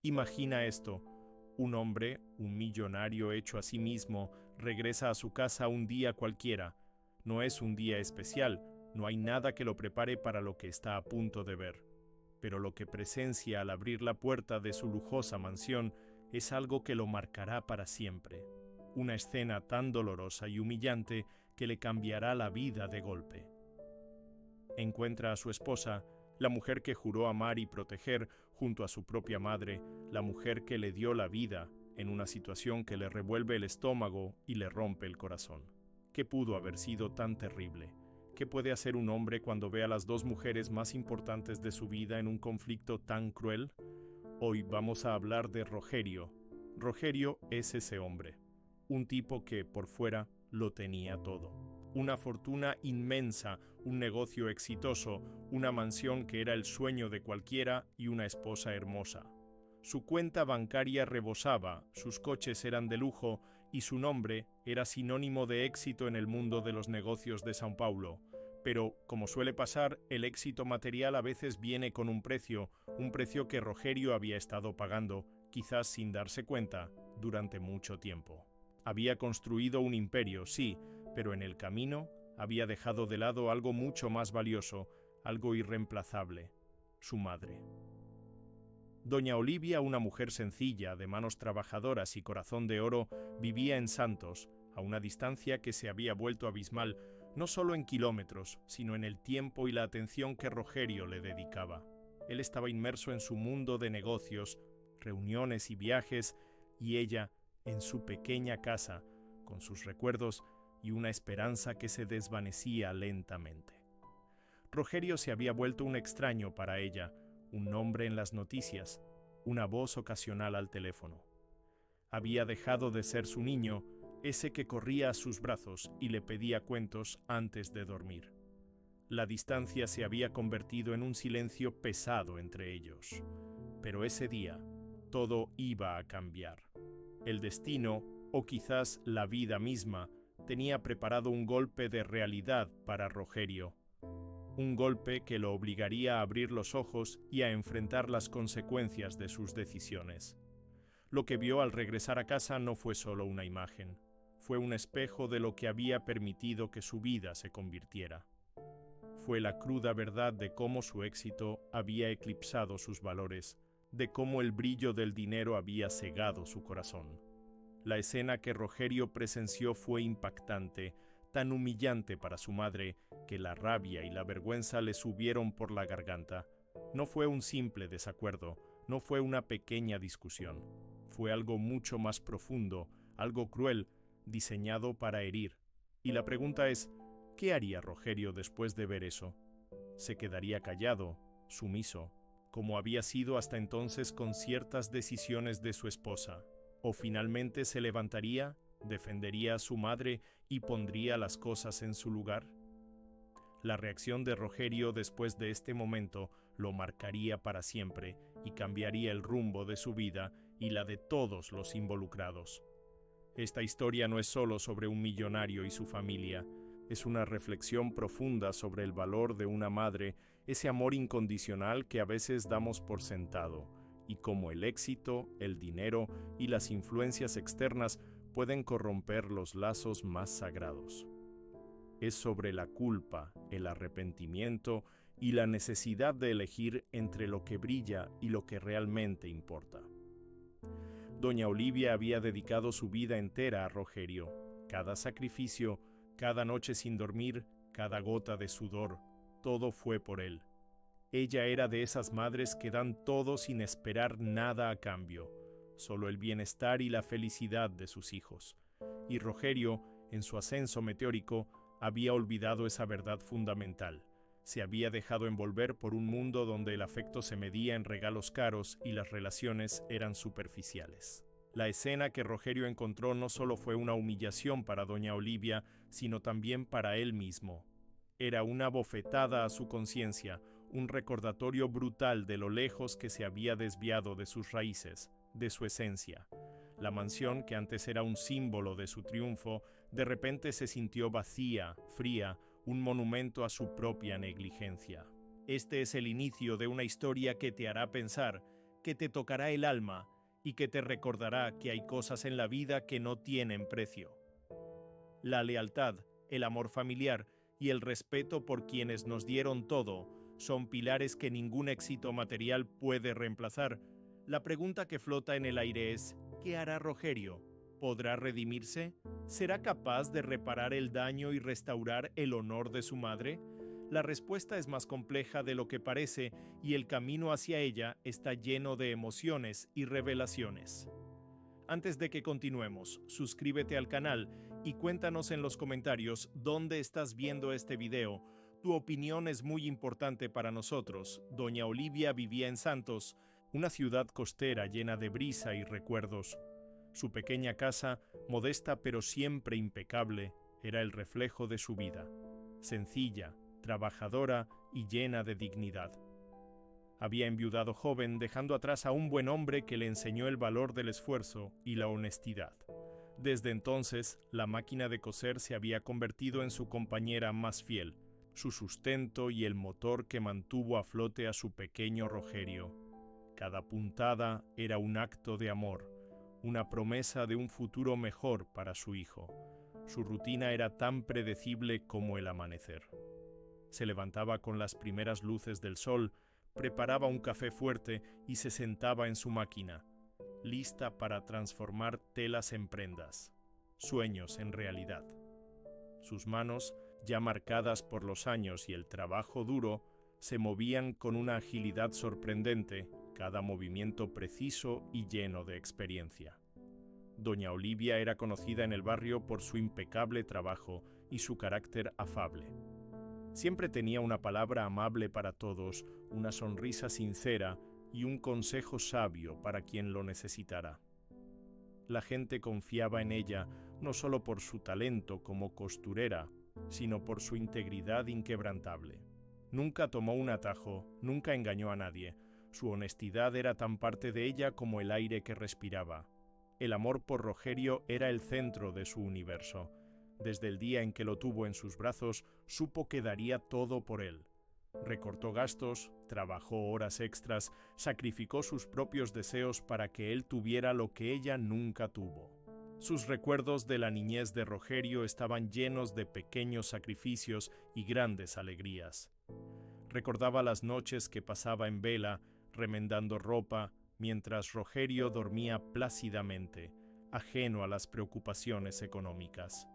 Imagina esto. Un hombre, un millonario hecho a sí mismo, regresa a su casa un día cualquiera. No es un día especial, no hay nada que lo prepare para lo que está a punto de ver. Pero lo que presencia al abrir la puerta de su lujosa mansión es algo que lo marcará para siempre. Una escena tan dolorosa y humillante que le cambiará la vida de golpe. Encuentra a su esposa, la mujer que juró amar y proteger junto a su propia madre, la mujer que le dio la vida, en una situación que le revuelve el estómago y le rompe el corazón. ¿Qué pudo haber sido tan terrible? ¿Qué puede hacer un hombre cuando ve a las dos mujeres más importantes de su vida en un conflicto tan cruel? Hoy vamos a hablar de Rogerio. Rogerio es ese hombre, un tipo que, por fuera, lo tenía todo. Una fortuna inmensa, un negocio exitoso, una mansión que era el sueño de cualquiera y una esposa hermosa. Su cuenta bancaria rebosaba, sus coches eran de lujo y su nombre era sinónimo de éxito en el mundo de los negocios de São Paulo. Pero, como suele pasar, el éxito material a veces viene con un precio que Rogerio había estado pagando, quizás sin darse cuenta, durante mucho tiempo. Había construido un imperio, sí, pero en el camino había dejado de lado algo mucho más valioso, algo irreemplazable: su madre. Doña Olivia, una mujer sencilla, de manos trabajadoras y corazón de oro, vivía en Santos, a una distancia que se había vuelto abismal, no solo en kilómetros, sino en el tiempo y la atención que Rogerio le dedicaba. Él estaba inmerso en su mundo de negocios, reuniones y viajes, y ella en su pequeña casa, con sus recuerdos y una esperanza que se desvanecía lentamente. Rogerio se había vuelto un extraño para ella, un nombre en las noticias, una voz ocasional al teléfono. Había dejado de ser su niño, ese que corría a sus brazos y le pedía cuentos antes de dormir. La distancia se había convertido en un silencio pesado entre ellos. Pero ese día, todo iba a cambiar. El destino, o quizás la vida misma, tenía preparado un golpe de realidad para Rogerio. Un golpe que lo obligaría a abrir los ojos y a enfrentar las consecuencias de sus decisiones. Lo que vio al regresar a casa no fue solo una imagen, fue un espejo de lo que había permitido que su vida se convirtiera. Fue la cruda verdad de cómo su éxito había eclipsado sus valores, de cómo el brillo del dinero había cegado su corazón. La escena que Rogerio presenció fue impactante, tan humillante para su madre que la rabia y la vergüenza le subieron por la garganta. No fue un simple desacuerdo, no fue una pequeña discusión. Fue algo mucho más profundo, algo cruel, diseñado para herir. Y la pregunta es, ¿qué haría Rogerio después de ver eso? ¿Se quedaría callado, sumiso, como había sido hasta entonces con ciertas decisiones de su esposa? ¿O finalmente se levantaría, defendería a su madre y pondría las cosas en su lugar? La reacción de Rogerio después de este momento lo marcaría para siempre y cambiaría el rumbo de su vida y la de todos los involucrados. Esta historia no es solo sobre un millonario y su familia, es una reflexión profunda sobre el valor de una madre, ese amor incondicional que a veces damos por sentado, y cómo el éxito, el dinero y las influencias externas pueden corromper los lazos más sagrados. Es sobre la culpa, el arrepentimiento y la necesidad de elegir entre lo que brilla y lo que realmente importa. Doña Olivia había dedicado su vida entera a Rogerio. Cada sacrificio, cada noche sin dormir, cada gota de sudor, todo fue por él. Ella era de esas madres que dan todo sin esperar nada a cambio, solo el bienestar y la felicidad de sus hijos. Y Rogerio, en su ascenso meteórico, había olvidado esa verdad fundamental. Se había dejado envolver por un mundo donde el afecto se medía en regalos caros y las relaciones eran superficiales. La escena que Rogerio encontró no solo fue una humillación para doña Olivia, sino también para él mismo. Era una bofetada a su conciencia, un recordatorio brutal de lo lejos que se había desviado de sus raíces, de su esencia. La mansión, que antes era un símbolo de su triunfo, de repente se sintió vacía, fría, un monumento a su propia negligencia. Este es el inicio de una historia que te hará pensar: que te tocará el alma y que te recordará que hay cosas en la vida que no tienen precio. La lealtad, el amor familiar y el respeto por quienes nos dieron todo son pilares que ningún éxito material puede reemplazar. La pregunta que flota en el aire es, ¿qué hará Rogerio? ¿Podrá redimirse? ¿Será capaz de reparar el daño y restaurar el honor de su madre? La respuesta es más compleja de lo que parece y el camino hacia ella está lleno de emociones y revelaciones. Antes de que continuemos, suscríbete al canal y cuéntanos en los comentarios dónde estás viendo este video. Tu opinión es muy importante para nosotros. Doña Olivia vivía en Santos, una ciudad costera llena de brisa y recuerdos. Su pequeña casa, modesta pero siempre impecable, era el reflejo de su vida. Sencilla, trabajadora y llena de dignidad. Había enviudado joven, dejando atrás a un buen hombre que le enseñó el valor del esfuerzo y la honestidad. Desde entonces, la máquina de coser se había convertido en su compañera más fiel, su sustento y el motor que mantuvo a flote a su pequeño Rogerio. Cada puntada era un acto de amor, una promesa de un futuro mejor para su hijo. Su rutina era tan predecible como el amanecer. Se levantaba con las primeras luces del sol, preparaba un café fuerte y se sentaba en su máquina, lista para transformar telas en prendas, sueños en realidad. Sus manos, ya marcadas por los años y el trabajo duro, se movían con una agilidad sorprendente, cada movimiento preciso y lleno de experiencia. Doña Olivia era conocida en el barrio por su impecable trabajo y su carácter afable. Siempre tenía una palabra amable para todos, una sonrisa sincera y un consejo sabio para quien lo necesitara. La gente confiaba en ella no solo por su talento como costurera, sino por su integridad inquebrantable. Nunca tomó un atajo, nunca engañó a nadie. Su honestidad era tan parte de ella como el aire que respiraba. El amor por Rogerio era el centro de su universo. Desde el día en que lo tuvo en sus brazos, supo que daría todo por él. Recortó gastos, trabajó horas extras, sacrificó sus propios deseos para que él tuviera lo que ella nunca tuvo. Sus recuerdos de la niñez de Rogerio estaban llenos de pequeños sacrificios y grandes alegrías. Recordaba las noches que pasaba en vela, remendando ropa, mientras Rogerio dormía plácidamente, ajeno a las preocupaciones económicas.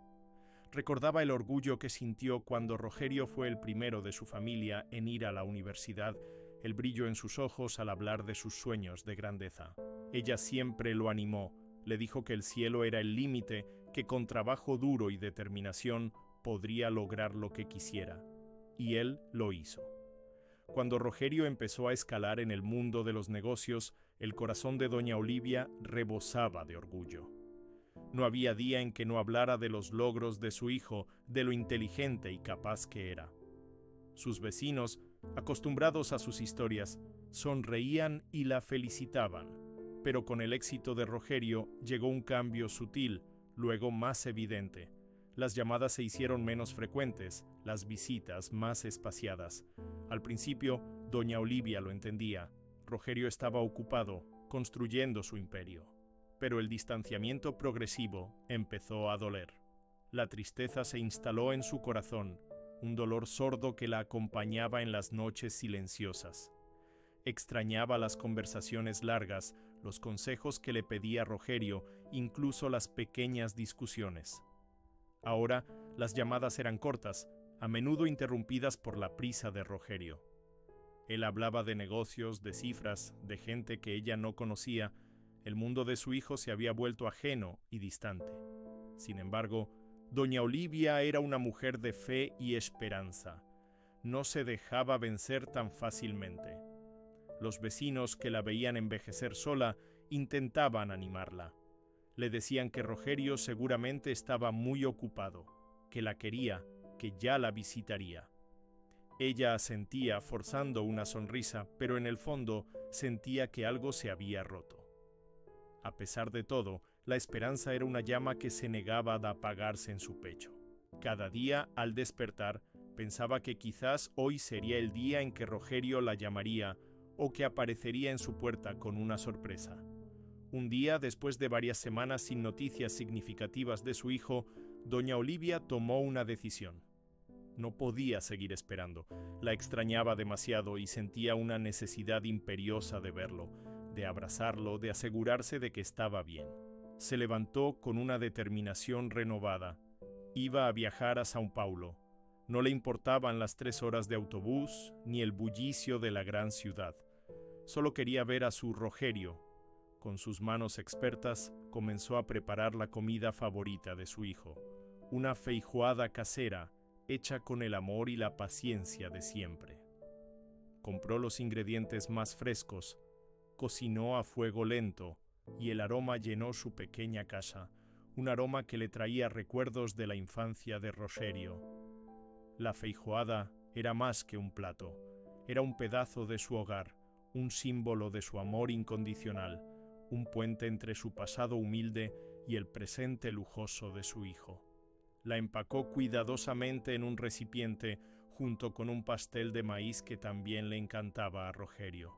Recordaba el orgullo que sintió cuando Rogerio fue el primero de su familia en ir a la universidad, el brillo en sus ojos al hablar de sus sueños de grandeza. Ella siempre lo animó, le dijo que el cielo era el límite, que con trabajo duro y determinación podría lograr lo que quisiera. Y él lo hizo. Cuando Rogerio empezó a escalar en el mundo de los negocios, el corazón de doña Olivia rebosaba de orgullo. No había día en que no hablara de los logros de su hijo, de lo inteligente y capaz que era. Sus vecinos, acostumbrados a sus historias, sonreían y la felicitaban, pero con el éxito de Rogerio llegó un cambio sutil, luego más evidente. Las llamadas se hicieron menos frecuentes, las visitas más espaciadas. Al principio, doña Olivia lo entendía. Rogerio estaba ocupado, construyendo su imperio. Pero el distanciamiento progresivo empezó a doler. La tristeza se instaló en su corazón, un dolor sordo que la acompañaba en las noches silenciosas. Extrañaba las conversaciones largas, los consejos que le pedía Rogerio, incluso las pequeñas discusiones. Ahora, las llamadas eran cortas, a menudo interrumpidas por la prisa de Rogerio. Él hablaba de negocios, de cifras, de gente que ella no conocía. El mundo de su hijo se había vuelto ajeno y distante. Sin embargo, doña Olivia era una mujer de fe y esperanza. No se dejaba vencer tan fácilmente. Los vecinos que la veían envejecer sola intentaban animarla. Le decían que Rogerio seguramente estaba muy ocupado, que la quería, que ya la visitaría. Ella asentía forzando una sonrisa, pero en el fondo sentía que algo se había roto. A pesar de todo, la esperanza era una llama que se negaba a apagarse en su pecho. Cada día, al despertar, pensaba que quizás hoy sería el día en que Rogerio la llamaría, o que aparecería en su puerta con una sorpresa. Un día, después de varias semanas sin noticias significativas de su hijo, doña Olivia tomó una decisión. No podía seguir esperando. La extrañaba demasiado y sentía una necesidad imperiosa de verlo, de abrazarlo, de asegurarse de que estaba bien. Se levantó con una determinación renovada. Iba a viajar a São Paulo. No le importaban las 3 horas de autobús ni el bullicio de la gran ciudad. Solo quería ver a su Rogerio. Con sus manos expertas, comenzó a preparar la comida favorita de su hijo, una feijoada casera, hecha con el amor y la paciencia de siempre. Compró los ingredientes más frescos, cocinó a fuego lento, y el aroma llenó su pequeña casa, un aroma que le traía recuerdos de la infancia de Rogerio. La feijoada era más que un plato, era un pedazo de su hogar, un símbolo de su amor incondicional, un puente entre su pasado humilde y el presente lujoso de su hijo. La empacó cuidadosamente en un recipiente junto con un pastel de maíz que también le encantaba a Rogerio.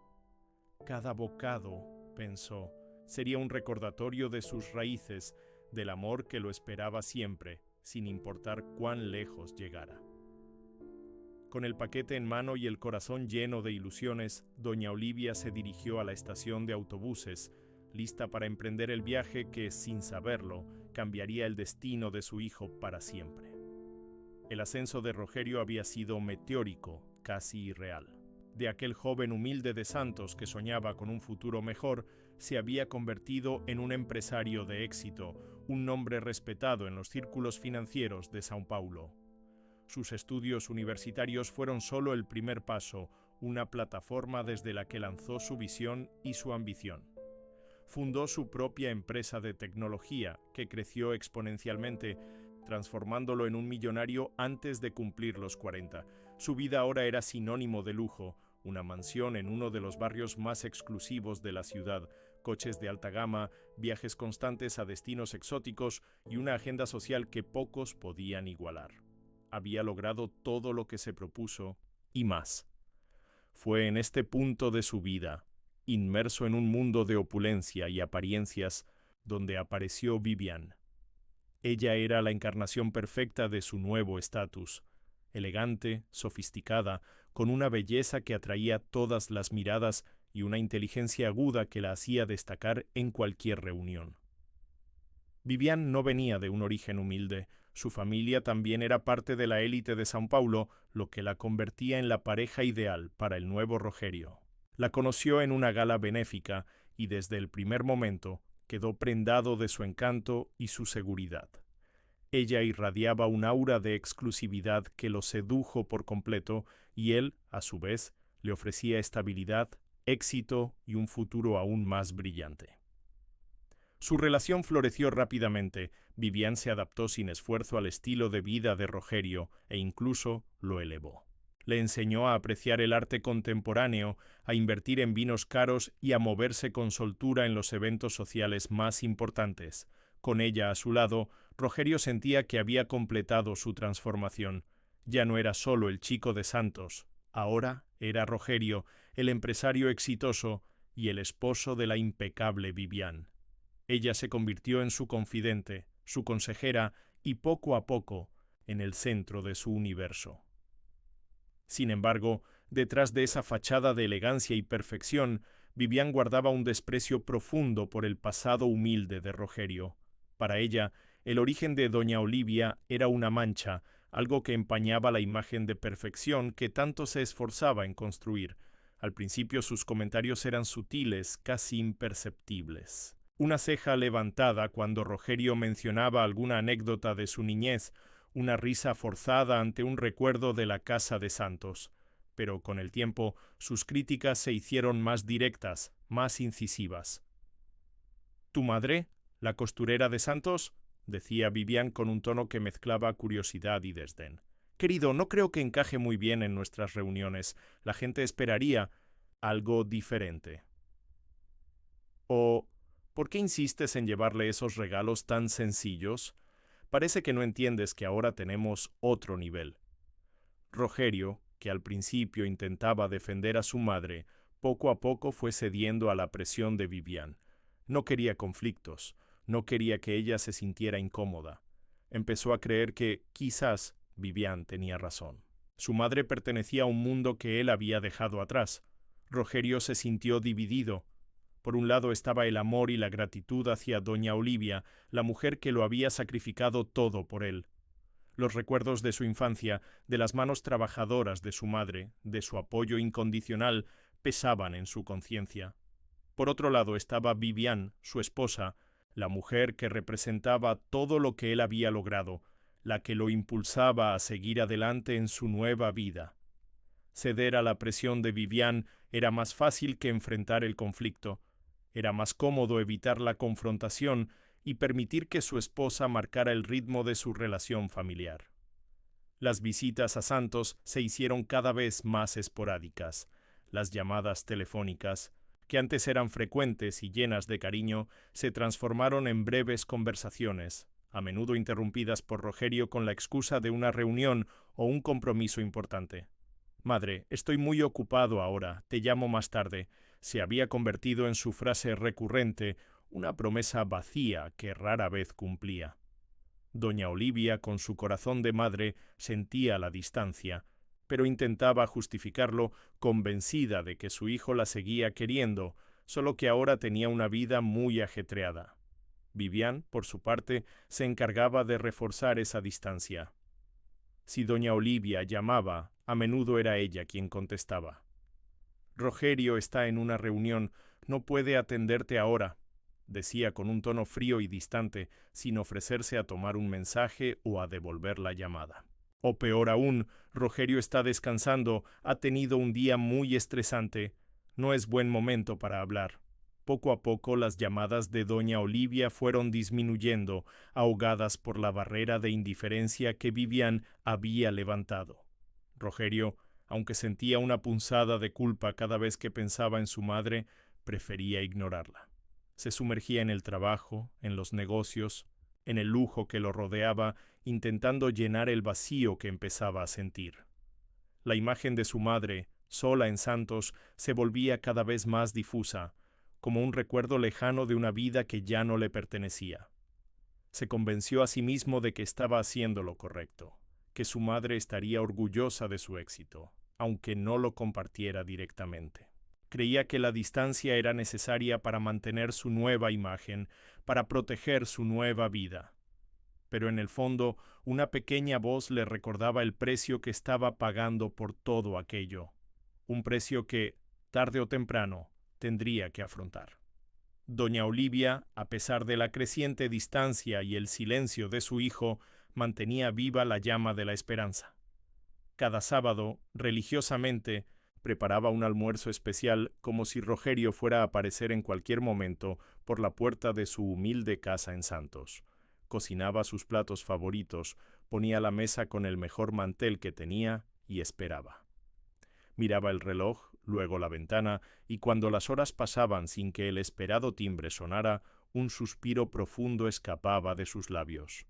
Cada bocado, pensó, sería un recordatorio de sus raíces, del amor que lo esperaba siempre, sin importar cuán lejos llegara. Con el paquete en mano y el corazón lleno de ilusiones, doña Olivia se dirigió a la estación de autobuses, lista para emprender el viaje que, sin saberlo, cambiaría el destino de su hijo para siempre. El ascenso de Rogerio había sido meteórico, casi irreal. De aquel joven humilde de Santos que soñaba con un futuro mejor, se había convertido en un empresario de éxito, un nombre respetado en los círculos financieros de São Paulo. Sus estudios universitarios fueron solo el primer paso, una plataforma desde la que lanzó su visión y su ambición. Fundó su propia empresa de tecnología, que creció exponencialmente, transformándolo en un millonario antes de cumplir los 40. Su vida ahora era sinónimo de lujo, una mansión en uno de los barrios más exclusivos de la ciudad, coches de alta gama, viajes constantes a destinos exóticos y una agenda social que pocos podían igualar. Había logrado todo lo que se propuso y más. Fue en este punto de su vida, inmerso en un mundo de opulencia y apariencias, donde apareció Vivian. Ella era la encarnación perfecta de su nuevo estatus, elegante, sofisticada, con una belleza que atraía todas las miradas y una inteligencia aguda que la hacía destacar en cualquier reunión. Vivian no venía de un origen humilde. Su familia también era parte de la élite de São Paulo, lo que la convertía en la pareja ideal para el nuevo Rogerio. La conoció en una gala benéfica y desde el primer momento quedó prendado de su encanto y su seguridad. Ella irradiaba un aura de exclusividad que lo sedujo por completo y él, a su vez, le ofrecía estabilidad, éxito y un futuro aún más brillante. Su relación floreció rápidamente. Vivian se adaptó sin esfuerzo al estilo de vida de Rogerio e incluso lo elevó. Le enseñó a apreciar el arte contemporáneo, a invertir en vinos caros y a moverse con soltura en los eventos sociales más importantes. Con ella a su lado, Rogerio sentía que había completado su transformación. Ya no era solo el chico de Santos, ahora era Rogerio, el empresario exitoso y el esposo de la impecable Vivian. Ella se convirtió en su confidente, su consejera y poco a poco en el centro de su universo. Sin embargo, detrás de esa fachada de elegancia y perfección, Vivian guardaba un desprecio profundo por el pasado humilde de Rogerio. Para ella, el origen de doña Olivia era una mancha, algo que empañaba la imagen de perfección que tanto se esforzaba en construir. Al principio sus comentarios eran sutiles, casi imperceptibles. Una ceja levantada cuando Rogerio mencionaba alguna anécdota de su niñez, una risa forzada ante un recuerdo de la casa de Santos. Pero con el tiempo sus críticas se hicieron más directas, más incisivas. ¿Tu madre, la costurera de Santos?, decía Vivian con un tono que mezclaba curiosidad y desdén. Querido, no creo que encaje muy bien en nuestras reuniones. La gente esperaría algo diferente. ¿O por qué insistes en llevarle esos regalos tan sencillos? Parece que no entiendes que ahora tenemos otro nivel. Rogerio, que al principio intentaba defender a su madre, Poco a poco fue cediendo a la presión de Vivian. No quería conflictos, no quería que ella se sintiera incómoda. Empezó a creer que, quizás, Vivian tenía razón. Su madre pertenecía a un mundo que él había dejado atrás. Rogerio se sintió dividido. Por un lado estaba el amor y la gratitud hacia doña Olivia, la mujer que lo había sacrificado todo por él. Los recuerdos de su infancia, de las manos trabajadoras de su madre, de su apoyo incondicional, pesaban en su conciencia. Por otro lado estaba Vivian, su esposa, la mujer que representaba todo lo que él había logrado, la que lo impulsaba a seguir adelante en su nueva vida. Ceder a la presión de Vivian era más fácil que enfrentar el conflicto. Era más cómodo evitar la confrontación y permitir que su esposa marcara el ritmo de su relación familiar. Las visitas a Santos se hicieron cada vez más esporádicas. Las llamadas telefónicas, que antes eran frecuentes y llenas de cariño, se transformaron en breves conversaciones, a menudo interrumpidas por Rogerio con la excusa de una reunión o un compromiso importante. «Madre, estoy muy ocupado ahora, te llamo más tarde», se había convertido en su frase recurrente, una promesa vacía que rara vez cumplía. Doña Olivia, con su corazón de madre, sentía la distancia, pero intentaba justificarlo, convencida de que su hijo la seguía queriendo, solo que ahora tenía una vida muy ajetreada. Vivian, por su parte, se encargaba de reforzar esa distancia. Si doña Olivia llamaba, a menudo era ella quien contestaba. «Rogerio está en una reunión, no puede atenderte ahora», decía con un tono frío y distante, sin ofrecerse a tomar un mensaje o a devolver la llamada. O peor aún, Rogerio está descansando, ha tenido un día muy estresante, no es buen momento para hablar. Poco a poco las llamadas de doña Olivia fueron disminuyendo, ahogadas por la barrera de indiferencia que Vivian había levantado. Rogerio, aunque sentía una punzada de culpa cada vez que pensaba en su madre, prefería ignorarla. Se sumergía en el trabajo, en los negocios, en el lujo que lo rodeaba, intentando llenar el vacío que empezaba a sentir. La imagen de su madre, sola en Santos, se volvía cada vez más difusa, como un recuerdo lejano de una vida que ya no le pertenecía. Se convenció a sí mismo de que estaba haciendo lo correcto, que su madre estaría orgullosa de su éxito, aunque no lo compartiera directamente. Creía que la distancia era necesaria para mantener su nueva imagen, para proteger su nueva vida. Pero en el fondo, una pequeña voz le recordaba el precio que estaba pagando por todo aquello, un precio que, tarde o temprano, tendría que afrontar. Doña Olivia, a pesar de la creciente distancia y el silencio de su hijo, mantenía viva la llama de la esperanza. Cada sábado, religiosamente, preparaba un almuerzo especial como si Rogerio fuera a aparecer en cualquier momento por la puerta de su humilde casa en Santos. Cocinaba sus platos favoritos, ponía la mesa con el mejor mantel que tenía y esperaba. Miraba el reloj, luego la ventana, y cuando las horas pasaban sin que el esperado timbre sonara, un suspiro profundo escapaba de sus labios.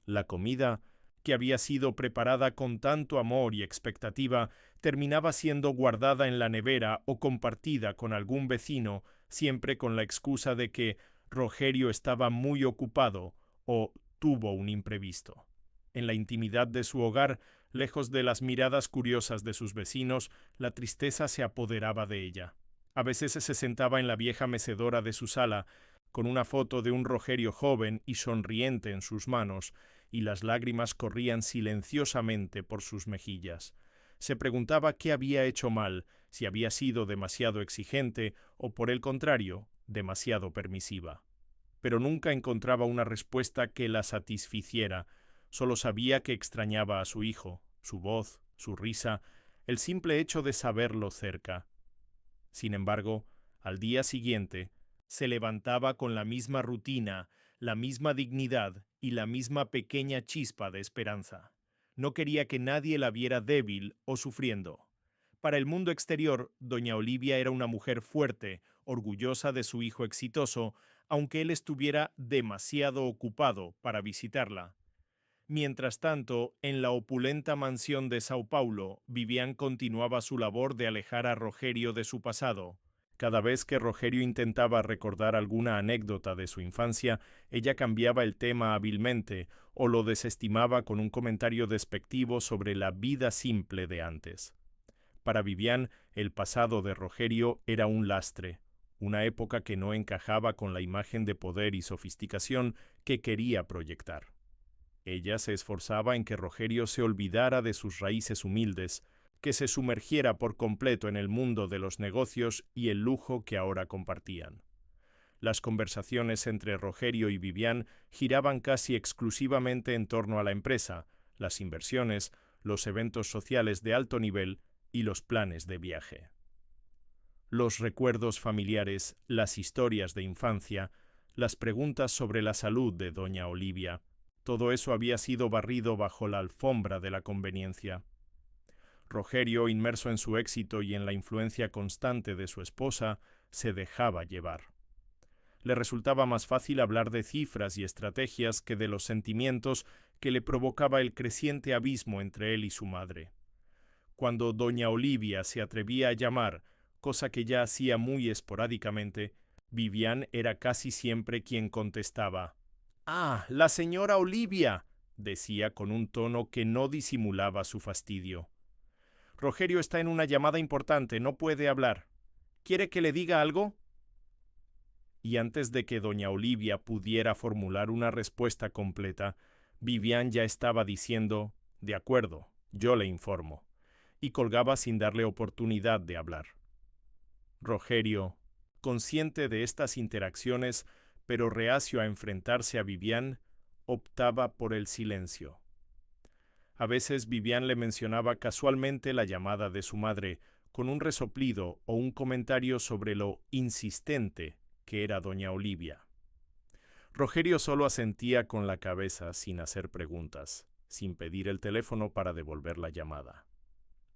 La comida, que había sido preparada con tanto amor y expectativa, terminaba siendo guardada en la nevera o compartida con algún vecino, siempre con la excusa de que Rogerio estaba muy ocupado o tuvo un imprevisto. En la intimidad de su hogar, lejos de las miradas curiosas de sus vecinos, la tristeza se apoderaba de ella. A veces se sentaba en la vieja mecedora de su sala, con una foto de un Rogerio joven y sonriente en sus manos, y las lágrimas corrían silenciosamente por sus mejillas. Se preguntaba qué había hecho mal, si había sido demasiado exigente o, por el contrario, demasiado permisiva. Pero nunca encontraba una respuesta que la satisficiera. Solo sabía que extrañaba a su hijo, su voz, su risa, el simple hecho de saberlo cerca. Sin embargo, al día siguiente, se levantaba con la misma rutina, la misma dignidad y la misma pequeña chispa de esperanza. No quería que nadie la viera débil o sufriendo. Para el mundo exterior, doña Olivia era una mujer fuerte, orgullosa de su hijo exitoso, aunque él estuviera demasiado ocupado para visitarla. Mientras tanto, en la opulenta mansión de Sao Paulo, Vivian continuaba su labor de alejar a Rogerio de su pasado. Cada vez que Rogerio intentaba recordar alguna anécdota de su infancia, ella cambiaba el tema hábilmente o lo desestimaba con un comentario despectivo sobre la vida simple de antes. Para Vivian, el pasado de Rogerio era un lastre, una época que no encajaba con la imagen de poder y sofisticación que quería proyectar. Ella se esforzaba en que Rogerio se olvidara de sus raíces humildes, que se sumergiera por completo en el mundo de los negocios y el lujo que ahora compartían. Las conversaciones entre Rogerio y Vivian giraban casi exclusivamente en torno a la empresa, las inversiones, los eventos sociales de alto nivel y los planes de viaje. Los recuerdos familiares, las historias de infancia, las preguntas sobre la salud de doña Olivia, todo eso había sido barrido bajo la alfombra de la conveniencia. Rogerio, inmerso en su éxito y en la influencia constante de su esposa, se dejaba llevar. Le resultaba más fácil hablar de cifras y estrategias que de los sentimientos que le provocaba el creciente abismo entre él y su madre. Cuando doña Olivia se atrevía a llamar, cosa que ya hacía muy esporádicamente, Vivian era casi siempre quien contestaba. «¡Ah, la señora Olivia!», decía con un tono que no disimulaba su fastidio. «Rogerio está en una llamada importante, no puede hablar. ¿Quiere que le diga algo?». Y antes de que doña Olivia pudiera formular una respuesta completa, Vivian ya estaba diciendo, «De acuerdo, yo le informo», y colgaba sin darle oportunidad de hablar. Rogerio, consciente de estas interacciones, pero reacio a enfrentarse a Vivian, optaba por el silencio. A veces Vivian le mencionaba casualmente la llamada de su madre, con un resoplido o un comentario sobre lo insistente que era doña Olivia. Rogerio solo asentía con la cabeza sin hacer preguntas, sin pedir el teléfono para devolver la llamada.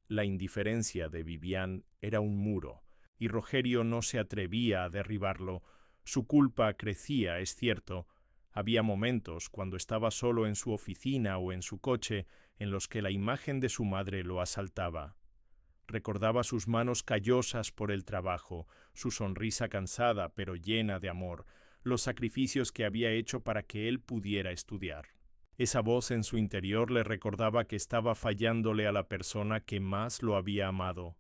La indiferencia de Vivian era un muro, y Rogerio no se atrevía a derribarlo. Su culpa crecía, es cierto. Había momentos, cuando estaba solo en su oficina o en su coche, en los que la imagen de su madre lo asaltaba. Recordaba sus manos callosas por el trabajo, su sonrisa cansada pero llena de amor, los sacrificios que había hecho para que él pudiera estudiar. Esa voz en su interior le recordaba que estaba fallándole a la persona que más lo había amado.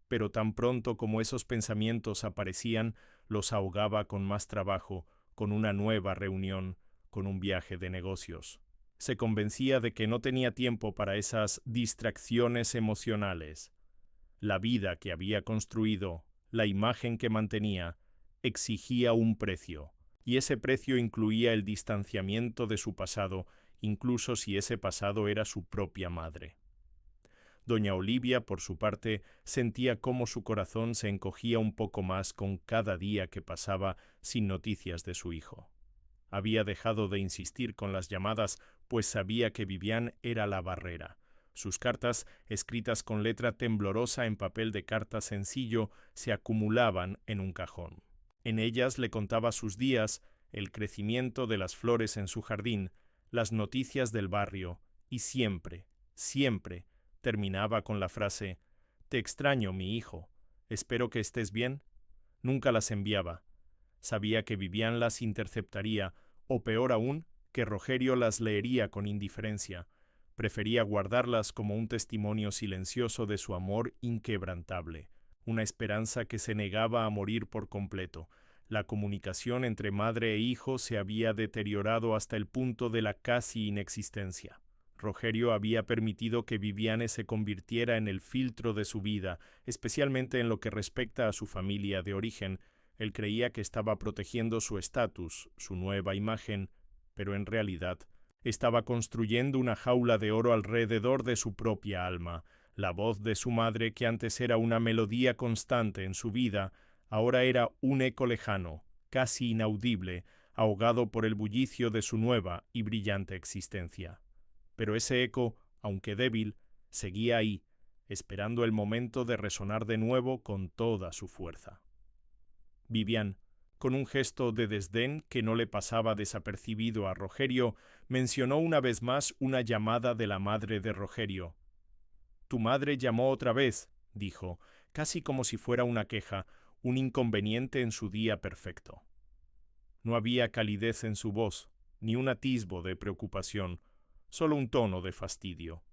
Pero tan pronto como esos pensamientos aparecían, los ahogaba con más trabajo, con una nueva reunión, con un viaje de negocios. Se convencía de que no tenía tiempo para esas distracciones emocionales. La vida que había construido, la imagen que mantenía, exigía un precio, y ese precio incluía el distanciamiento de su pasado, incluso si ese pasado era su propia madre. Doña Olivia, por su parte, sentía cómo su corazón se encogía un poco más con cada día que pasaba sin noticias de su hijo. Había dejado de insistir con las llamadas, pues sabía que Vivian era la barrera. Sus cartas, escritas con letra temblorosa en papel de carta sencillo, se acumulaban en un cajón. En ellas le contaba sus días, el crecimiento de las flores en su jardín, las noticias del barrio, y siempre, siempre, terminaba con la frase: «Te extraño, mi hijo. Espero que estés bien». Nunca las enviaba. Sabía que Vivian las interceptaría, o peor aún, que Rogerio las leería con indiferencia. Prefería guardarlas como un testimonio silencioso de su amor inquebrantable, una esperanza que se negaba a morir por completo. La comunicación entre madre e hijo se había deteriorado hasta el punto de la casi inexistencia. Rogerio había permitido que Viviane se convirtiera en el filtro de su vida, especialmente en lo que respecta a su familia de origen. Él creía que estaba protegiendo su estatus, su nueva imagen, pero en realidad estaba construyendo una jaula de oro alrededor de su propia alma. La voz de su madre, que antes era una melodía constante en su vida, ahora era un eco lejano, casi inaudible, ahogado por el bullicio de su nueva y brillante existencia. Pero ese eco, aunque débil, seguía ahí, esperando el momento de resonar de nuevo con toda su fuerza. Vivian, Con un gesto de desdén que no le pasaba desapercibido a Rogerio, mencionó una vez más una llamada de la madre de Rogerio. «Tu madre llamó otra vez», dijo, casi como si fuera una queja, un inconveniente en su día perfecto. No había calidez en su voz, ni un atisbo de preocupación, solo un tono de fastidio.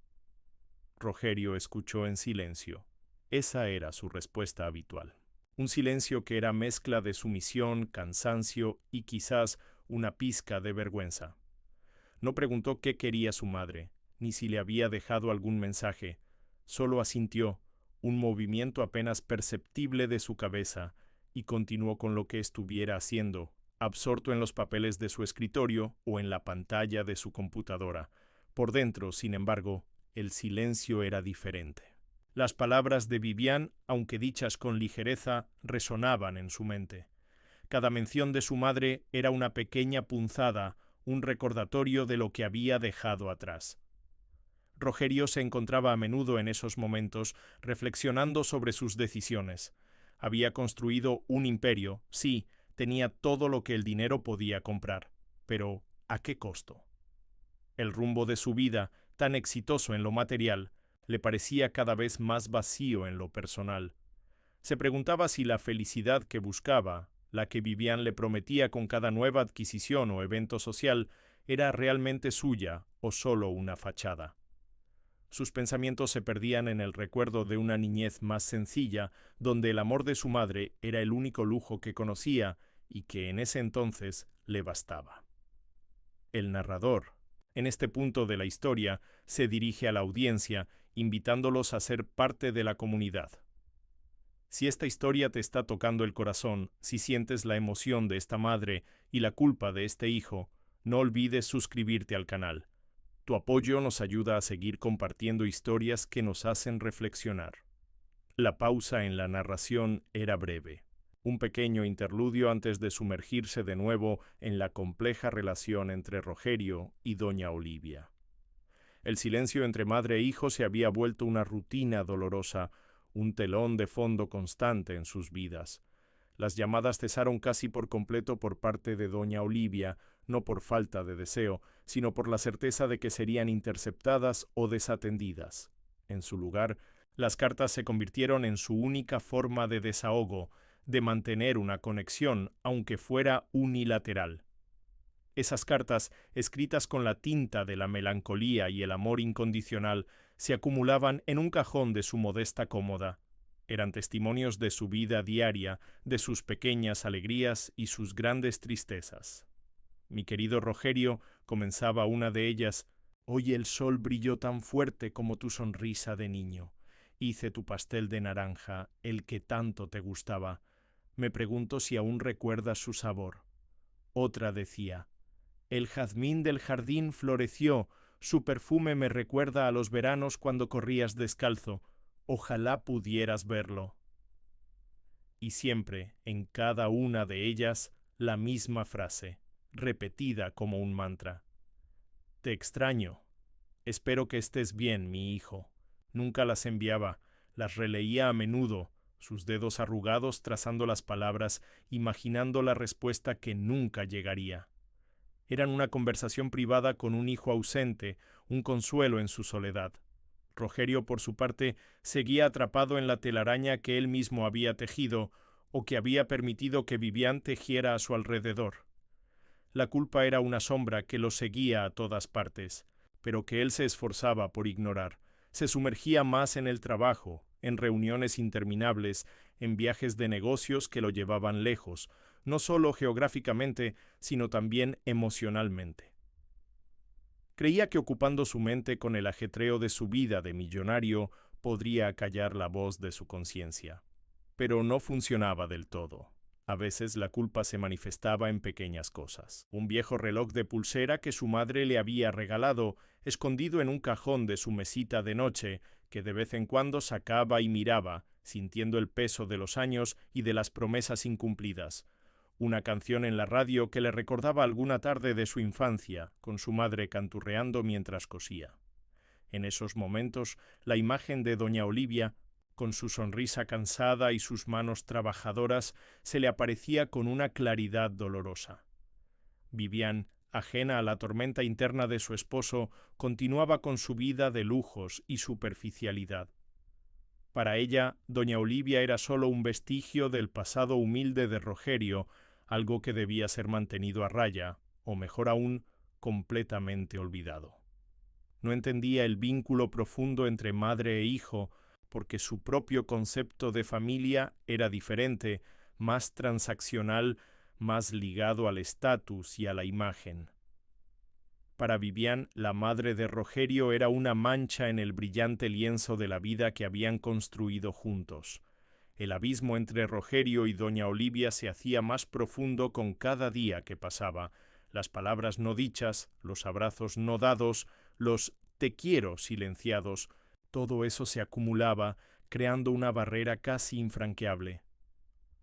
Rogerio escuchó en silencio. Esa era su respuesta habitual. Un silencio que era mezcla de sumisión, cansancio y quizás una pizca de vergüenza. No preguntó qué quería su madre, ni si le había dejado algún mensaje. Solo asintió, un movimiento apenas perceptible de su cabeza, y continuó con lo que estuviera haciendo, absorto en los papeles de su escritorio o en la pantalla de su computadora. Por dentro, sin embargo, el silencio era diferente. Las palabras de Vivian, aunque dichas con ligereza, resonaban en su mente. Cada mención de su madre era una pequeña punzada, un recordatorio de lo que había dejado atrás. Rogerio se encontraba a menudo en esos momentos reflexionando sobre sus decisiones. Había construido un imperio, sí, tenía todo lo que el dinero podía comprar, pero ¿a qué costo? El rumbo de su vida, tan exitoso en lo material, le parecía cada vez más vacío en lo personal. Se preguntaba si la felicidad que buscaba, la que Vivian le prometía con cada nueva adquisición o evento social, era realmente suya o solo una fachada. Sus pensamientos se perdían en el recuerdo de una niñez más sencilla, donde el amor de su madre era el único lujo que conocía y que en ese entonces le bastaba. El narrador, en este punto de la historia, se dirige a la audiencia, invitándolos a ser parte de la comunidad. Si esta historia te está tocando el corazón, si sientes la emoción de esta madre y la culpa de este hijo, no olvides suscribirte al canal. Tu apoyo nos ayuda a seguir compartiendo historias que nos hacen reflexionar. La pausa en la narración era breve, un pequeño interludio antes de sumergirse de nuevo en la compleja relación entre Rogerio y doña Olivia. El silencio entre madre e hijo se había vuelto una rutina dolorosa, un telón de fondo constante en sus vidas. Las llamadas cesaron casi por completo por parte de doña Olivia, no por falta de deseo, sino por la certeza de que serían interceptadas o desatendidas. En su lugar, las cartas se convirtieron en su única forma de desahogo, de mantener una conexión, aunque fuera unilateral. Esas cartas, escritas con la tinta de la melancolía y el amor incondicional, se acumulaban en un cajón de su modesta cómoda. Eran testimonios de su vida diaria, de sus pequeñas alegrías y sus grandes tristezas. Mi querido Rogerio, comenzaba una de ellas, hoy el sol brilló tan fuerte como tu sonrisa de niño. Hice tu pastel de naranja, el que tanto te gustaba. Me pregunto si aún recuerdas su sabor. Otra decía, el jazmín del jardín floreció, su perfume me recuerda a los veranos cuando corrías descalzo. Ojalá pudieras verlo. Y siempre, en cada una de ellas, la misma frase, repetida como un mantra. Te extraño. Espero que estés bien, mi hijo. Nunca las enviaba, las releía a menudo, sus dedos arrugados trazando las palabras, imaginando la respuesta que nunca llegaría. Eran una conversación privada con un hijo ausente, un consuelo en su soledad. Rogerio, por su parte, seguía atrapado en la telaraña que él mismo había tejido o que había permitido que Vivian tejiera a su alrededor. La culpa era una sombra que lo seguía a todas partes, pero que él se esforzaba por ignorar. Se sumergía más en el trabajo, en reuniones interminables, en viajes de negocios que lo llevaban lejos, no solo geográficamente, sino también emocionalmente. Creía que ocupando su mente con el ajetreo de su vida de millonario podría acallar la voz de su conciencia. Pero no funcionaba del todo. A veces la culpa se manifestaba en pequeñas cosas. Un viejo reloj de pulsera que su madre le había regalado, escondido en un cajón de su mesita de noche, que de vez en cuando sacaba y miraba, sintiendo el peso de los años y de las promesas incumplidas. Una canción en la radio que le recordaba alguna tarde de su infancia, con su madre canturreando mientras cosía. En esos momentos, la imagen de doña Olivia, Con su sonrisa cansada y sus manos trabajadoras, se le aparecía con una claridad dolorosa. Vivian, ajena a la tormenta interna de su esposo, continuaba con su vida de lujos y superficialidad. Para ella, doña Olivia era solo un vestigio del pasado humilde de Rogerio, algo que debía ser mantenido a raya, o mejor aún, completamente olvidado. No entendía el vínculo profundo entre madre e hijo, porque su propio concepto de familia era diferente, más transaccional, más ligado al estatus y a la imagen. Para Vivian, la madre de Rogerio era una mancha en el brillante lienzo de la vida que habían construido juntos. El abismo entre Rogerio y doña Olivia se hacía más profundo con cada día que pasaba. Las palabras no dichas, los abrazos no dados, los te quiero silenciados, todo eso se acumulaba, creando una barrera casi infranqueable.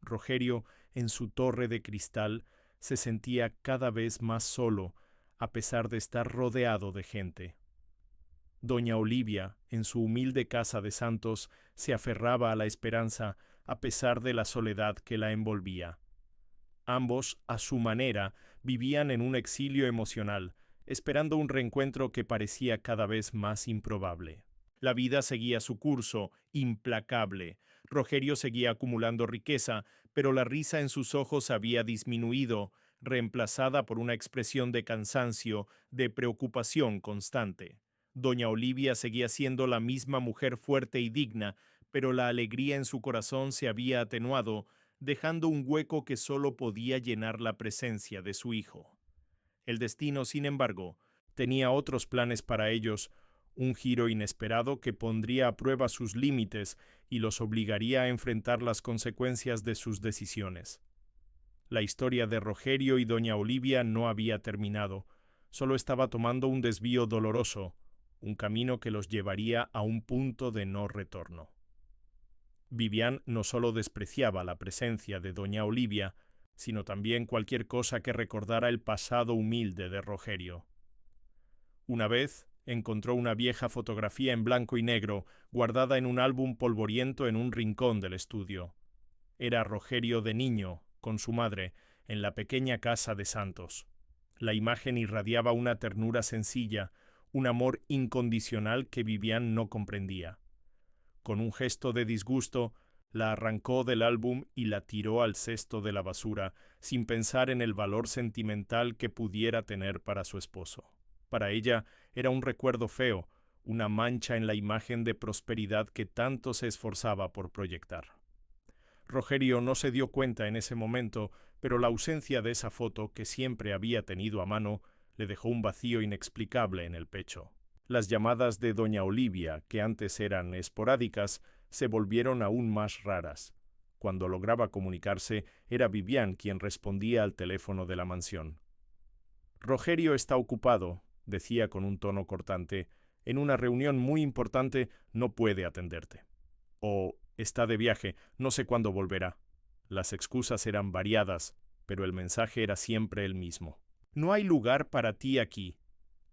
Rogerio, en su torre de cristal, se sentía cada vez más solo, a pesar de estar rodeado de gente. Doña Olivia, en su humilde casa de Santos, se aferraba a la esperanza, a pesar de la soledad que la envolvía. Ambos, a su manera, vivían en un exilio emocional, esperando un reencuentro que parecía cada vez más improbable. La vida seguía su curso, implacable. Rogerio seguía acumulando riqueza, pero la risa en sus ojos había disminuido, reemplazada por una expresión de cansancio, de preocupación constante. Doña Olivia seguía siendo la misma mujer fuerte y digna, pero la alegría en su corazón se había atenuado, dejando un hueco que solo podía llenar la presencia de su hijo. El destino, sin embargo, tenía otros planes para ellos, un giro inesperado que pondría a prueba sus límites y los obligaría a enfrentar las consecuencias de sus decisiones. La historia de Rogerio y doña Olivia no había terminado, solo estaba tomando un desvío doloroso, un camino que los llevaría a un punto de no retorno. Vivian no solo despreciaba la presencia de doña Olivia, sino también cualquier cosa que recordara el pasado humilde de Rogerio. Una vez encontró una vieja fotografía en blanco y negro, guardada en un álbum polvoriento en un rincón del estudio. Era Rogerio de niño, con su madre, en la pequeña casa de Santos. La imagen irradiaba una ternura sencilla, un amor incondicional que Vivian no comprendía. Con un gesto de disgusto, la arrancó del álbum y la tiró al cesto de la basura, sin pensar en el valor sentimental que pudiera tener para su esposo. Para ella era un recuerdo feo, una mancha en la imagen de prosperidad que tanto se esforzaba por proyectar. Rogerio no se dio cuenta en ese momento, pero la ausencia de esa foto que siempre había tenido a mano le dejó un vacío inexplicable en el pecho. Las llamadas de doña Olivia, que antes eran esporádicas, se volvieron aún más raras. Cuando lograba comunicarse, era Vivian quien respondía al teléfono de la mansión. «Rogerio está ocupado», decía con un tono cortante, «en una reunión muy importante, no puede atenderte». O «está de viaje, no sé cuándo volverá». Las excusas eran variadas, pero el mensaje era siempre el mismo. «No hay lugar para ti aquí».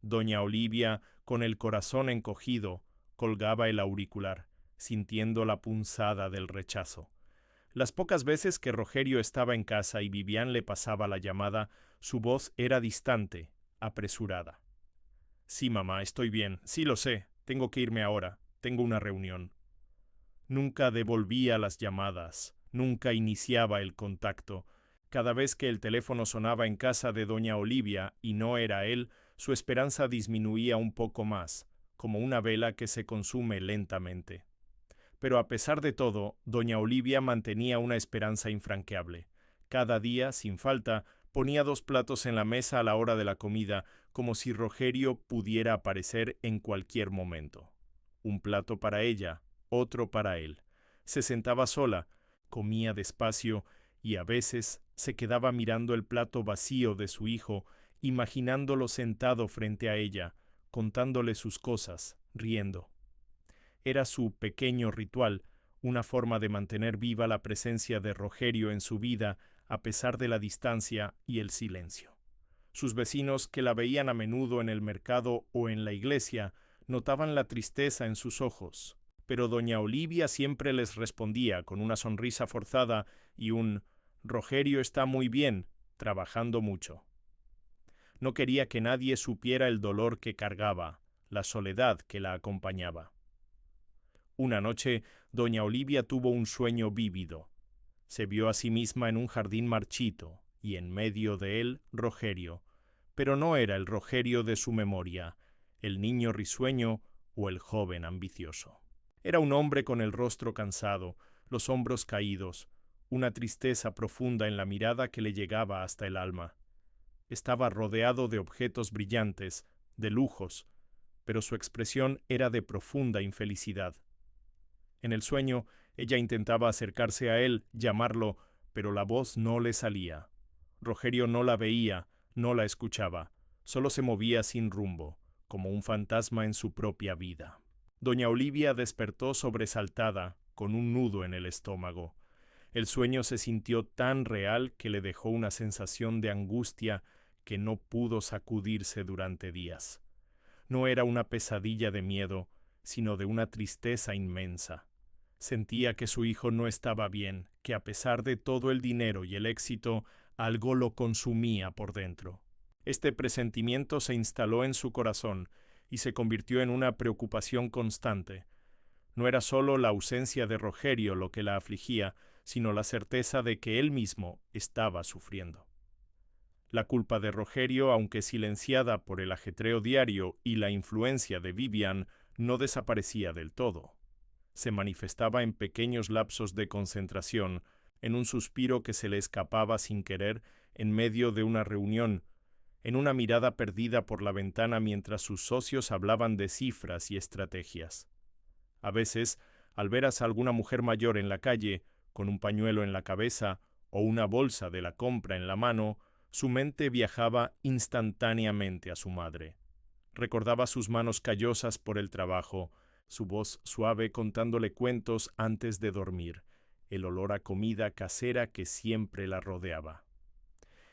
Doña Olivia, con el corazón encogido, colgaba el auricular, sintiendo la punzada del rechazo. Las pocas veces que Rogerio estaba en casa y Vivian le pasaba la llamada, su voz era distante, apresurada. «Sí, mamá, estoy bien. Sí, lo sé. Tengo que irme ahora. Tengo una reunión». Nunca devolvía las llamadas, nunca iniciaba el contacto. Cada vez que el teléfono sonaba en casa de doña Olivia y no era él, su esperanza disminuía un poco más, como una vela que se consume lentamente. Pero a pesar de todo, doña Olivia mantenía una esperanza infranqueable. Cada día, sin falta, ponía 2 platos en la mesa a la hora de la comida, como si Rogerio pudiera aparecer en cualquier momento. Un plato para ella, otro para él. Se sentaba sola, comía despacio y a veces se quedaba mirando el plato vacío de su hijo, imaginándolo sentado frente a ella, contándole sus cosas, riendo. Era su pequeño ritual, una forma de mantener viva la presencia de Rogerio en su vida a pesar de la distancia y el silencio. Sus vecinos, que la veían a menudo en el mercado o en la iglesia, notaban la tristeza en sus ojos. pero doña Olivia siempre les respondía con una sonrisa forzada y un «Rogerio está muy bien, trabajando mucho». No quería que nadie supiera el dolor que cargaba, la soledad que la acompañaba. Una noche, doña Olivia tuvo un sueño vívido. Se vio a sí misma en un jardín marchito, y en medio de él Rogerio, pero no era el Rogerio de su memoria, el niño risueño o el joven ambicioso. Era un hombre con el rostro cansado, los hombros caídos, una tristeza profunda en la mirada que le llegaba hasta el alma. Estaba rodeado de objetos brillantes, de lujos, pero su expresión era de profunda infelicidad. En el sueño, ella intentaba acercarse a él, llamarlo, pero la voz no le salía. Rogerio no la veía, no la escuchaba, solo se movía sin rumbo, como un fantasma en su propia vida. Doña Olivia despertó sobresaltada, con un nudo en el estómago. El sueño se sintió tan real que le dejó una sensación de angustia que no pudo sacudirse durante días. No era una pesadilla de miedo, sino de una tristeza inmensa. Sentía que su hijo no estaba bien, que a pesar de todo el dinero y el éxito, algo lo consumía por dentro. Este presentimiento se instaló en su corazón y se convirtió en una preocupación constante. No era sólo la ausencia de Rogerio lo que la afligía, sino la certeza de que él mismo estaba sufriendo. La culpa de Rogerio, aunque silenciada por el ajetreo diario y la influencia de Vivian, no desaparecía del todo. Se manifestaba en pequeños lapsos de concentración, en un suspiro que se le escapaba sin querer en medio de una reunión, en una mirada perdida por la ventana mientras sus socios hablaban de cifras y estrategias. A veces, al ver a alguna mujer mayor en la calle, con un pañuelo en la cabeza o una bolsa de la compra en la mano, su mente viajaba instantáneamente a su madre. Recordaba sus manos callosas por el trabajo, su voz suave contándole cuentos antes de dormir, el olor a comida casera que siempre la rodeaba.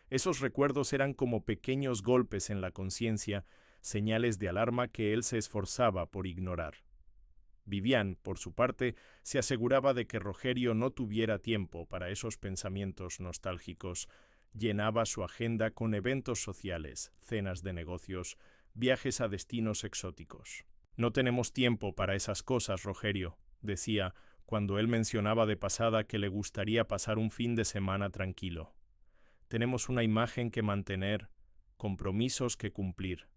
Esos recuerdos eran como pequeños golpes en la conciencia, señales de alarma que él se esforzaba por ignorar. Vivian, por su parte, se aseguraba de que Rogerio no tuviera tiempo para esos pensamientos nostálgicos. Llenaba su agenda con eventos sociales, cenas de negocios, viajes a destinos exóticos. «No tenemos tiempo para esas cosas, Rogerio», decía, cuando él mencionaba de pasada que le gustaría pasar un fin de semana tranquilo. «Tenemos una imagen que mantener, compromisos que cumplir».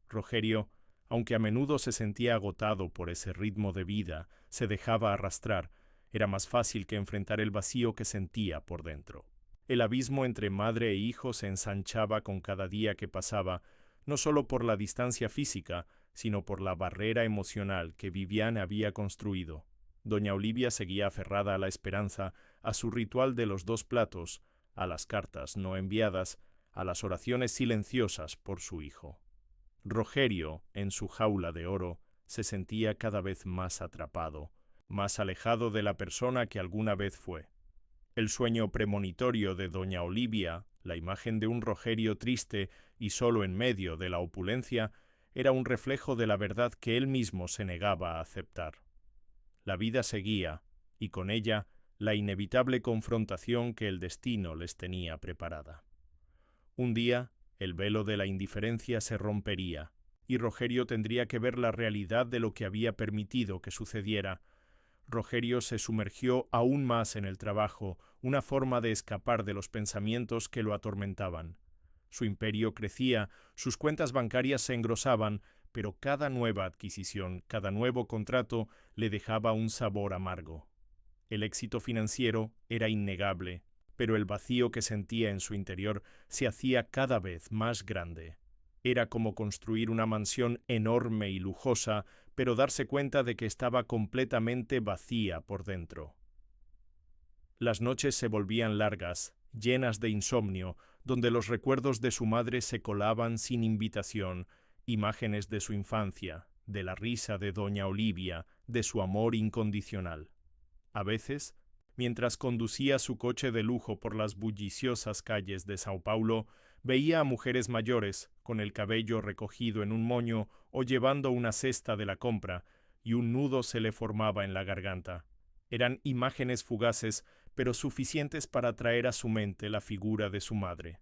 Rogerio, aunque a menudo se sentía agotado por ese ritmo de vida, se dejaba arrastrar. Era más fácil que enfrentar el vacío que sentía por dentro. El abismo entre madre e hijo se ensanchaba con cada día que pasaba, no solo por la distancia física, sino por la barrera emocional que Vivian había construido. Doña Olivia seguía aferrada a la esperanza, a su ritual de los 2 platos, a las cartas no enviadas, a las oraciones silenciosas por su hijo. Rogerio, en su jaula de oro, se sentía cada vez más atrapado, más alejado de la persona que alguna vez fue. El sueño premonitorio de doña Olivia, la imagen de un Rogerio triste y solo en medio de la opulencia, era un reflejo de la verdad que él mismo se negaba a aceptar. La vida seguía, y con ella la inevitable confrontación que el destino les tenía preparada. Un día, el velo de la indiferencia se rompería, y Rogerio tendría que ver la realidad de lo que había permitido que sucediera. Rogerio se sumergió aún más en el trabajo, una forma de escapar de los pensamientos que lo atormentaban. Su imperio crecía, sus cuentas bancarias se engrosaban, pero cada nueva adquisición, cada nuevo contrato le dejaba un sabor amargo. El éxito financiero era innegable, pero el vacío que sentía en su interior se hacía cada vez más grande. Era como construir una mansión enorme y lujosa, pero darse cuenta de que estaba completamente vacía por dentro. Las noches se volvían largas, llenas de insomnio, donde los recuerdos de su madre se colaban sin invitación, imágenes de su infancia, de la risa de doña Olivia, de su amor incondicional. A veces, mientras conducía su coche de lujo por las bulliciosas calles de Sao Paulo, veía a mujeres mayores, con el cabello recogido en un moño o llevando una cesta de la compra, y un nudo se le formaba en la garganta. Eran imágenes fugaces, pero suficientes para traer a su mente la figura de su madre.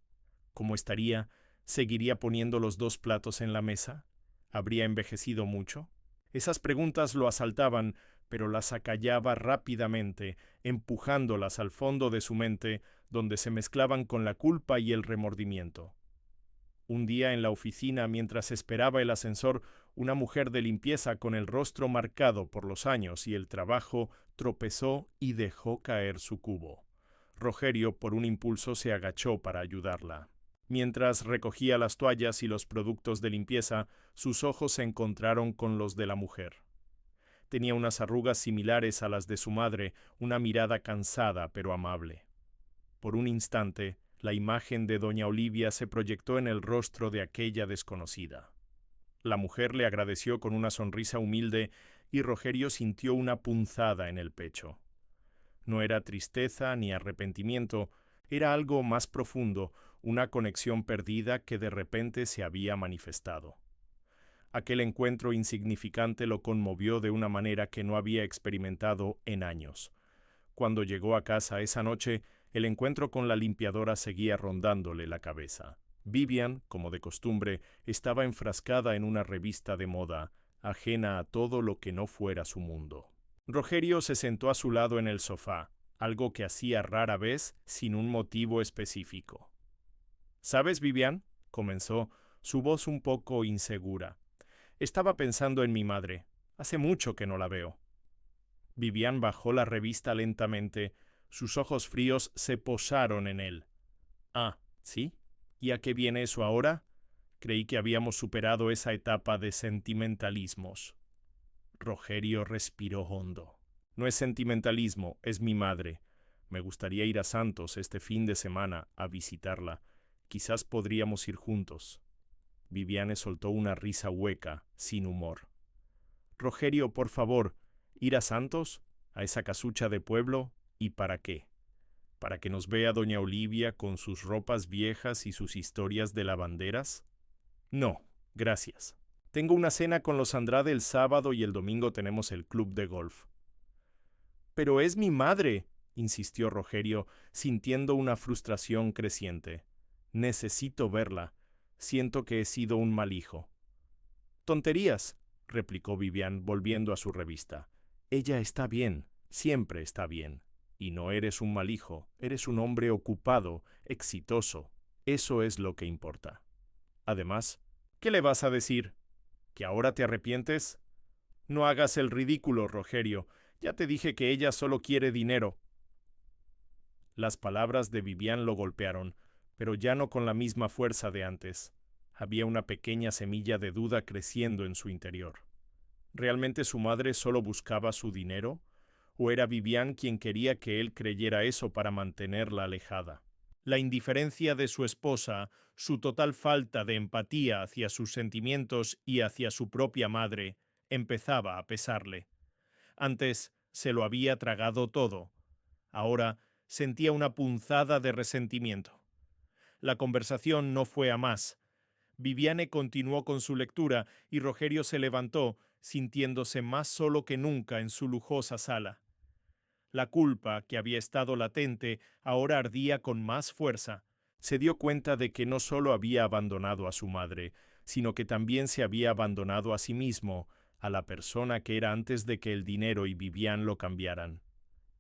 ¿Cómo estaría? ¿Seguiría poniendo los 2 platos en la mesa? ¿Habría envejecido mucho? Esas preguntas lo asaltaban, pero las acallaba rápidamente, empujándolas al fondo de su mente, donde se mezclaban con la culpa y el remordimiento. Un día en la oficina, mientras esperaba el ascensor, una mujer de limpieza con el rostro marcado por los años y el trabajo tropezó y dejó caer su cubo. Rogerio, por un impulso, se agachó para ayudarla. Mientras recogía las toallas y los productos de limpieza, sus ojos se encontraron con los de la mujer. Tenía unas arrugas similares a las de su madre, una mirada cansada pero amable. Por un instante, la imagen de doña Olivia se proyectó en el rostro de aquella desconocida. La mujer le agradeció con una sonrisa humilde y Rogerio sintió una punzada en el pecho. No era tristeza ni arrepentimiento, era algo más profundo, una conexión perdida que de repente se había manifestado. Aquel encuentro insignificante lo conmovió de una manera que no había experimentado en años. Cuando llegó a casa esa noche, el encuentro con la limpiadora seguía rondándole la cabeza. Vivian, como de costumbre, estaba enfrascada en una revista de moda, ajena a todo lo que no fuera su mundo. Rogerio se sentó a su lado en el sofá, algo que hacía rara vez sin un motivo específico. «¿Sabes, Vivian?», comenzó, su voz un poco insegura. «Estaba pensando en mi madre. Hace mucho que no la veo». Vivian bajó la revista lentamente. Sus ojos fríos se posaron en él. «Ah, ¿sí? ¿Y a qué viene eso ahora? Creí que habíamos superado esa etapa de sentimentalismos». Rogerio respiró hondo. «No es sentimentalismo, es mi madre. Me gustaría ir a Santos este fin de semana a visitarla. Quizás podríamos ir juntos». Viviane soltó una risa hueca, sin humor. «Rogerio, por favor, ¿ir a Santos? ¿A esa casucha de pueblo? ¿Y para qué? ¿Para que nos vea doña Olivia con sus ropas viejas y sus historias de lavanderas? No, gracias. Tengo una cena con los Andrade el sábado y el domingo tenemos el club de golf». «Pero es mi madre», insistió Rogerio, sintiendo una frustración creciente. «Necesito verla. Siento que he sido un mal hijo». «Tonterías», replicó Vivian, volviendo a su revista. «Ella está bien, siempre está bien. Y no eres un mal hijo, eres un hombre ocupado, exitoso. Eso es lo que importa. Además, ¿qué le vas a decir? ¿Que ahora te arrepientes? No hagas el ridículo, Rogerio. Ya te dije que ella solo quiere dinero». Las palabras de Vivian lo golpearon, pero ya no con la misma fuerza de antes. Había una pequeña semilla de duda creciendo en su interior. ¿Realmente su madre solo buscaba su dinero? ¿O era Vivian quien quería que él creyera eso para mantenerla alejada? La indiferencia de su esposa, su total falta de empatía hacia sus sentimientos y hacia su propia madre, empezaba a pesarle. Antes se lo había tragado todo. Ahora sentía una punzada de resentimiento. La conversación no fue a más. Viviane continuó con su lectura y Rogerio se levantó, sintiéndose más solo que nunca en su lujosa sala. La culpa, que había estado latente, ahora ardía con más fuerza. Se dio cuenta de que no solo había abandonado a su madre, sino que también se había abandonado a sí mismo, a la persona que era antes de que el dinero y Vivian lo cambiaran.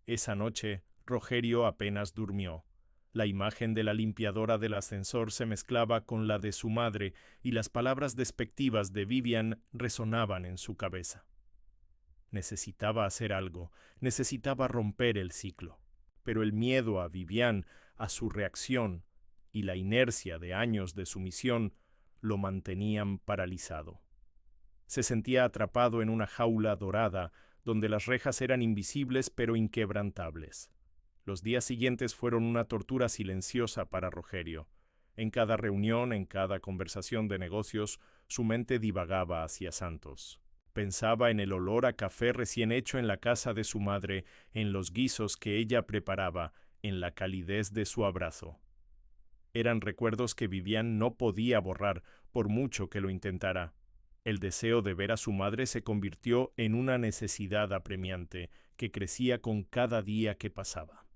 Esa noche, Rogerio apenas durmió. La imagen de la limpiadora del ascensor se mezclaba con la de su madre y las palabras despectivas de Vivian resonaban en su cabeza. Necesitaba hacer algo, necesitaba romper el ciclo. Pero el miedo a Vivian, a su reacción y la inercia de años de sumisión lo mantenían paralizado. Se sentía atrapado en una jaula dorada donde las rejas eran invisibles pero inquebrantables. Los días siguientes fueron una tortura silenciosa para Rogerio. En cada reunión, en cada conversación de negocios, su mente divagaba hacia Santos. Pensaba en el olor a café recién hecho en la casa de su madre, en los guisos que ella preparaba, en la calidez de su abrazo. Eran recuerdos que Vivian no podía borrar, por mucho que lo intentara. El deseo de ver a su madre se convirtió en una necesidad apremiante que crecía con cada día que pasaba.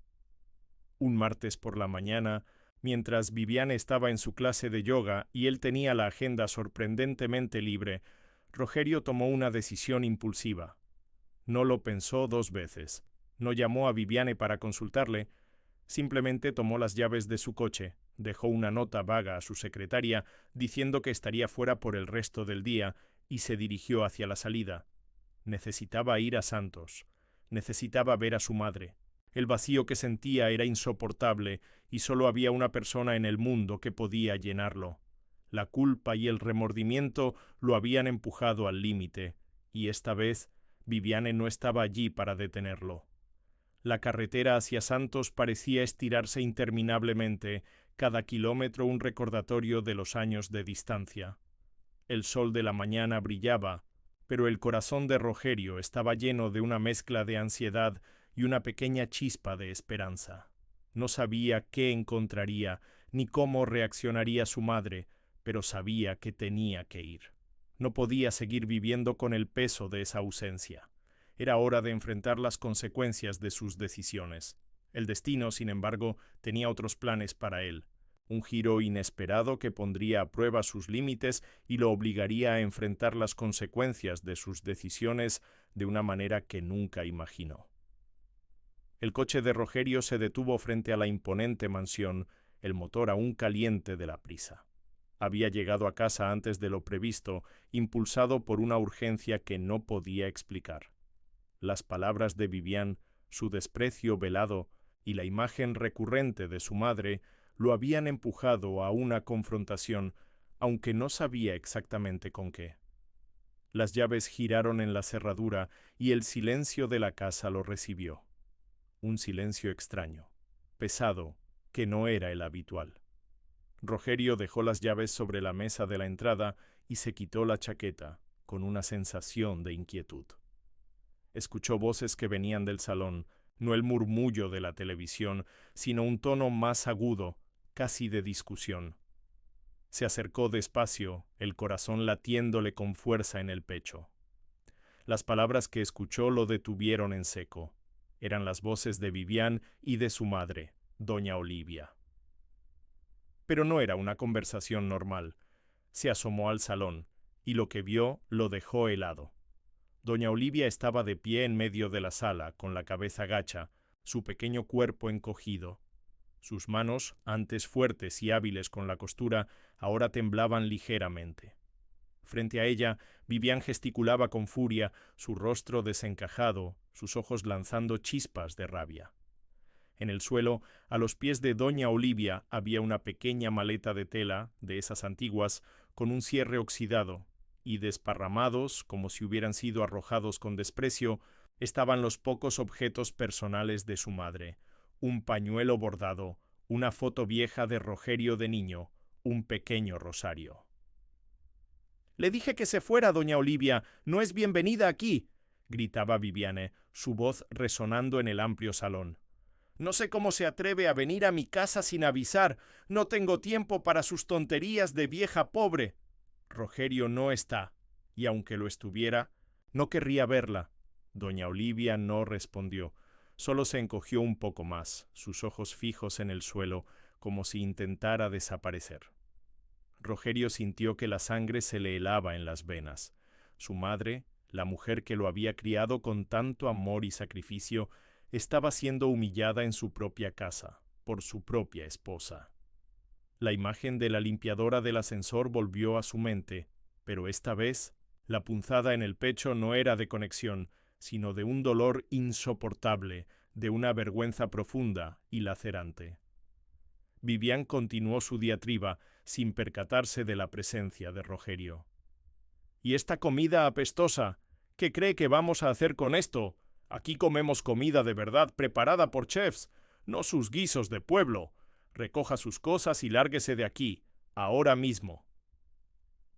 Un martes por la mañana, mientras Viviane estaba en su clase de yoga y él tenía la agenda sorprendentemente libre, Rogerio tomó una decisión impulsiva. No lo pensó 2 veces. No llamó a Viviane para consultarle, simplemente tomó las llaves de su coche, dejó una nota vaga a su secretaria diciendo que estaría fuera por el resto del día y se dirigió hacia la salida. Necesitaba ir a Santos. Necesitaba ver a su madre. El vacío que sentía era insoportable y solo había una persona en el mundo que podía llenarlo. La culpa y el remordimiento lo habían empujado al límite, y esta vez Viviane no estaba allí para detenerlo. La carretera hacia Santos parecía estirarse interminablemente, cada kilómetro un recordatorio de los años de distancia. El sol de la mañana brillaba, pero el corazón de Rogerio estaba lleno de una mezcla de ansiedad y una pequeña chispa de esperanza. No sabía qué encontraría, ni cómo reaccionaría su madre, pero sabía que tenía que ir. No podía seguir viviendo con el peso de esa ausencia. Era hora de enfrentar las consecuencias de sus decisiones. El destino, sin embargo, tenía otros planes para él. Un giro inesperado que pondría a prueba sus límites y lo obligaría a enfrentar las consecuencias de sus decisiones de una manera que nunca imaginó. El coche de Rogerio se detuvo frente a la imponente mansión, el motor aún caliente de la prisa. Había llegado a casa antes de lo previsto, impulsado por una urgencia que no podía explicar. Las palabras de Viviane, su desprecio velado y la imagen recurrente de su madre lo habían empujado a una confrontación, aunque no sabía exactamente con qué. Las llaves giraron en la cerradura y el silencio de la casa lo recibió. Un silencio extraño, pesado, que no era el habitual. Rogerio dejó las llaves sobre la mesa de la entrada y se quitó la chaqueta, con una sensación de inquietud. Escuchó voces que venían del salón, no el murmullo de la televisión, sino un tono más agudo, casi de discusión. Se acercó despacio, el corazón latiéndole con fuerza en el pecho. Las palabras que escuchó lo detuvieron en seco. Eran las voces de Viviane y de su madre, doña Olivia. Pero no era una conversación normal. Se asomó al salón, y lo que vio lo dejó helado. Doña Olivia estaba de pie en medio de la sala, con la cabeza gacha, su pequeño cuerpo encogido. Sus manos, antes fuertes y hábiles con la costura, ahora temblaban ligeramente. Frente a ella, Viviane gesticulaba con furia, su rostro desencajado, sus ojos lanzando chispas de rabia. En el suelo, a los pies de doña Olivia, había una pequeña maleta de tela, de esas antiguas, con un cierre oxidado, y desparramados, como si hubieran sido arrojados con desprecio, estaban los pocos objetos personales de su madre: un pañuelo bordado, una foto vieja de Rogerio de niño, un pequeño rosario. «Le dije que se fuera, doña Olivia, no es bienvenida aquí», gritaba Viviane, su voz resonando en el amplio salón. «No sé cómo se atreve a venir a mi casa sin avisar. No tengo tiempo para sus tonterías de vieja pobre». Rogerio no está, y aunque lo estuviera, no querría verla. Doña Olivia no respondió, solo se encogió un poco más, sus ojos fijos en el suelo, como si intentara desaparecer. Rogerio sintió que la sangre se le helaba en las venas. Su madre, la mujer que lo había criado con tanto amor y sacrificio, estaba siendo humillada en su propia casa, por su propia esposa. La imagen de la limpiadora del ascensor volvió a su mente, pero esta vez la punzada en el pecho no era de conexión, sino de un dolor insoportable, de una vergüenza profunda y lacerante. Viviane continuó su diatriba, sin percatarse de la presencia de Rogerio. «¿Y esta comida apestosa? ¿Qué cree que vamos a hacer con esto? Aquí comemos comida de verdad preparada por chefs, no sus guisos de pueblo. Recoja sus cosas y lárguese de aquí, ahora mismo».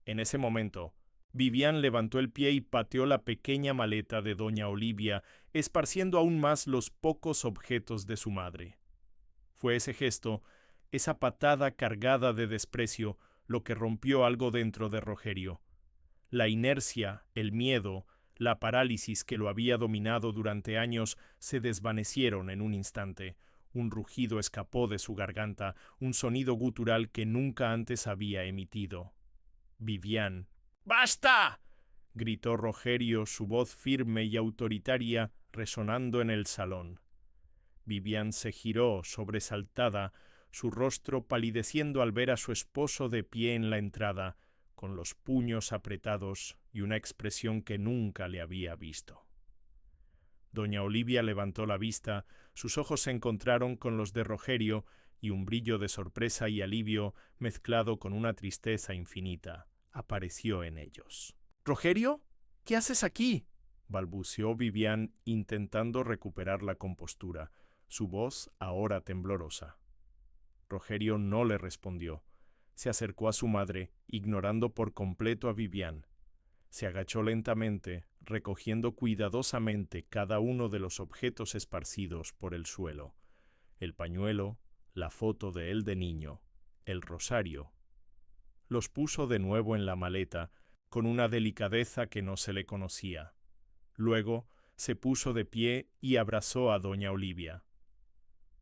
En ese momento, Viviane levantó el pie y pateó la pequeña maleta de doña Olivia, esparciendo aún más los pocos objetos de su madre. Fue ese gesto, esa patada cargada de desprecio, lo que rompió algo dentro de Rogerio. La inercia, el miedo, la parálisis que lo había dominado durante años se desvanecieron en un instante. Un rugido escapó de su garganta, un sonido gutural que nunca antes había emitido. Vivian. ¡Basta!, gritó Rogerio, su voz firme y autoritaria resonando en el salón. Vivian se giró, sobresaltada, su rostro palideciendo al ver a su esposo de pie en la entrada, con los puños apretados y una expresión que nunca le había visto. Doña Olivia levantó la vista, sus ojos se encontraron con los de Rogerio y un brillo de sorpresa y alivio, mezclado con una tristeza infinita, apareció en ellos. —¿Rogerio? ¿Qué haces aquí? —balbuceó Vivian, intentando recuperar la compostura, su voz ahora temblorosa. Rogerio no le respondió. Se acercó a su madre, ignorando por completo a Vivian. Se agachó lentamente, recogiendo cuidadosamente cada uno de los objetos esparcidos por el suelo: el pañuelo, la foto de él de niño, el rosario. Los puso de nuevo en la maleta, con una delicadeza que no se le conocía. Luego se puso de pie y abrazó a doña Olivia.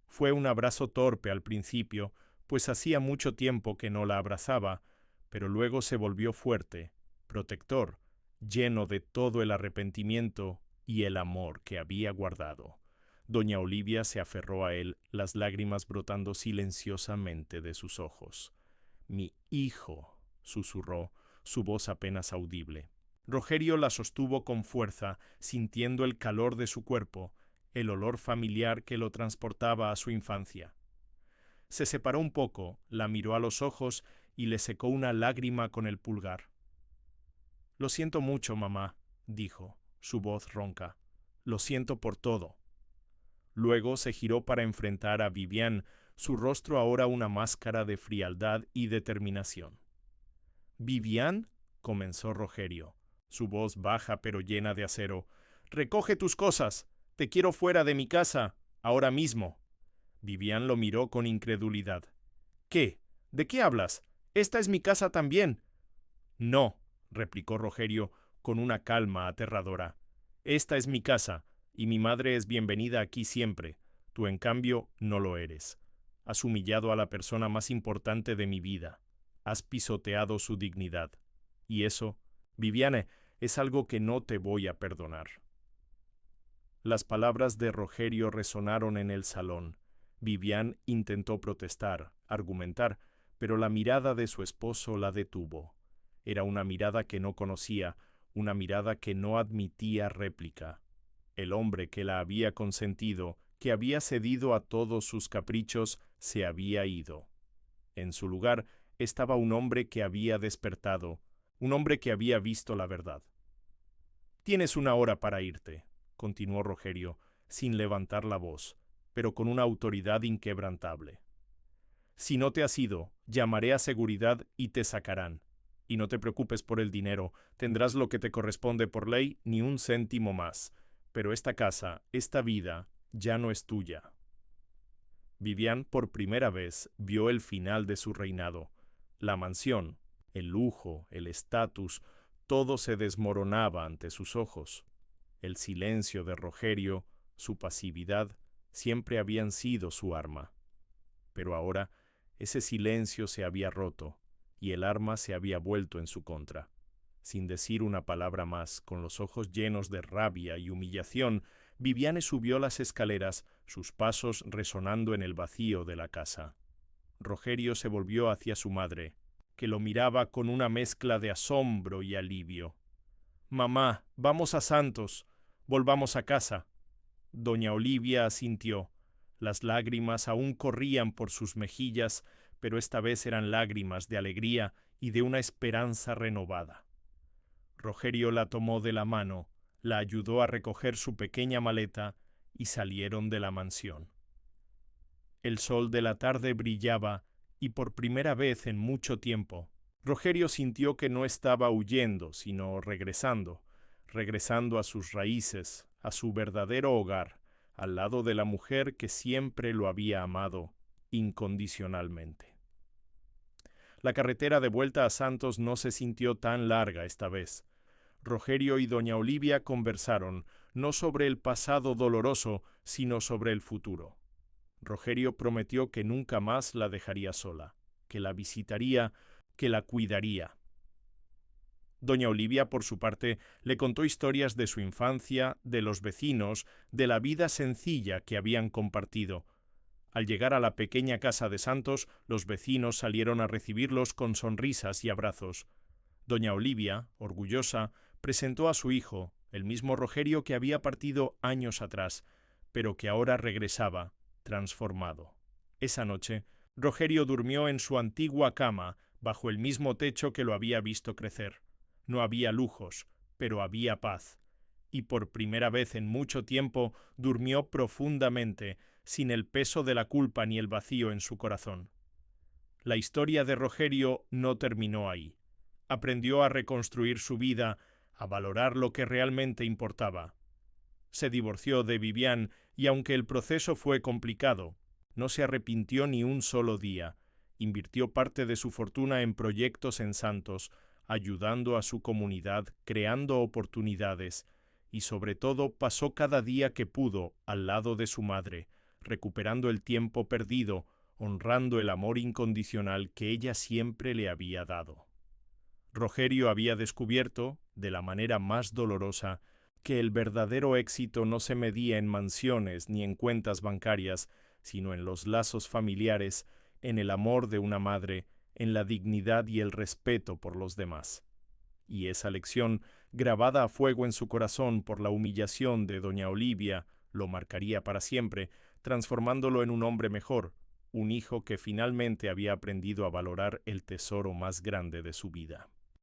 Fue un abrazo torpe al principio, pues hacía mucho tiempo que no la abrazaba, pero luego se volvió fuerte, protector, lleno de todo el arrepentimiento y el amor que había guardado. Doña Olivia se aferró a él, las lágrimas brotando silenciosamente de sus ojos. «Mi hijo», susurró, su voz apenas audible. Rogerio la sostuvo con fuerza, sintiendo el calor de su cuerpo, el olor familiar que lo transportaba a su infancia. Se separó un poco, la miró a los ojos y le secó una lágrima con el pulgar. «Lo siento mucho, mamá», dijo, su voz ronca. «Lo siento por todo». Luego se giró para enfrentar a Vivian, su rostro ahora una máscara de frialdad y determinación. «¿Vivian?», comenzó Rogerio, su voz baja pero llena de acero. «Recoge tus cosas. Te quiero fuera de mi casa, ahora mismo». Vivian lo miró con incredulidad. «¿Qué? ¿De qué hablas? Esta es mi casa también». «No», replicó Rogerio con una calma aterradora. «Esta es mi casa, y mi madre es bienvenida aquí siempre. Tú, en cambio, no lo eres. Has humillado a la persona más importante de mi vida. Has pisoteado su dignidad. Y eso, Viviane, es algo que no te voy a perdonar». Las palabras de Rogerio resonaron en el salón. Vivian intentó protestar, argumentar, pero la mirada de su esposo la detuvo. Era una mirada que no conocía, una mirada que no admitía réplica. El hombre que la había consentido, que había cedido a todos sus caprichos, se había ido. En su lugar estaba un hombre que había despertado, un hombre que había visto la verdad. «Tienes una hora para irte», continuó Rogerio, sin levantar la voz, pero con una autoridad inquebrantable. «Si no te has ido, llamaré a seguridad y te sacarán. Y no te preocupes por el dinero, tendrás lo que te corresponde por ley, ni un céntimo más. Pero esta casa, esta vida, ya no es tuya». Vivian por primera vez vio el final de su reinado. La mansión, el lujo, el estatus, todo se desmoronaba ante sus ojos. El silencio de Rogerio, su pasividad, siempre habían sido su arma. Pero ahora ese silencio se había roto, y el arma se había vuelto en su contra. Sin decir una palabra más, con los ojos llenos de rabia y humillación, Viviane subió las escaleras, sus pasos resonando en el vacío de la casa. Rogerio se volvió hacia su madre, que lo miraba con una mezcla de asombro y alivio. «Mamá, vamos a Santos, volvamos a casa». Doña Olivia asintió. Las lágrimas aún corrían por sus mejillas, pero esta vez eran lágrimas de alegría y de una esperanza renovada. Rogerio la tomó de la mano, la ayudó a recoger su pequeña maleta y salieron de la mansión. El sol de la tarde brillaba y por primera vez en mucho tiempo, Rogerio sintió que no estaba huyendo, sino regresando a sus raíces, a su verdadero hogar, al lado de la mujer que siempre lo había amado incondicionalmente. La carretera de vuelta a Santos no se sintió tan larga esta vez. Rogerio y doña Olivia conversaron, no sobre el pasado doloroso, sino sobre el futuro. Rogerio prometió que nunca más la dejaría sola, que la visitaría, que la cuidaría. Doña Olivia, por su parte, le contó historias de su infancia, de los vecinos, de la vida sencilla que habían compartido. Al llegar a la pequeña casa de Santos, los vecinos salieron a recibirlos con sonrisas y abrazos. Doña Olivia, orgullosa, presentó a su hijo, el mismo Rogerio que había partido años atrás, pero que ahora regresaba, transformado. Esa noche, Rogerio durmió en su antigua cama, bajo el mismo techo que lo había visto crecer. No había lujos, pero había paz. Y por primera vez en mucho tiempo durmió profundamente, sin el peso de la culpa ni el vacío en su corazón. La historia de Rogerio no terminó ahí. Aprendió a reconstruir su vida, a valorar lo que realmente importaba. Se divorció de Vivian y aunque el proceso fue complicado, no se arrepintió ni un solo día. Invirtió parte de su fortuna en proyectos en Santos, ayudando a su comunidad, creando oportunidades, y sobre todo pasó cada día que pudo al lado de su madre, recuperando el tiempo perdido, honrando el amor incondicional que ella siempre le había dado. Rogerio había descubierto, de la manera más dolorosa, que el verdadero éxito no se medía en mansiones ni en cuentas bancarias, sino en los lazos familiares, en el amor de una madre, en la dignidad y el respeto por los demás. Y esa lección, grabada a fuego en su corazón por la humillación de doña Olivia, lo marcaría para siempre, transformándolo en un hombre mejor, un hijo que finalmente había aprendido a valorar el tesoro más grande de su vida.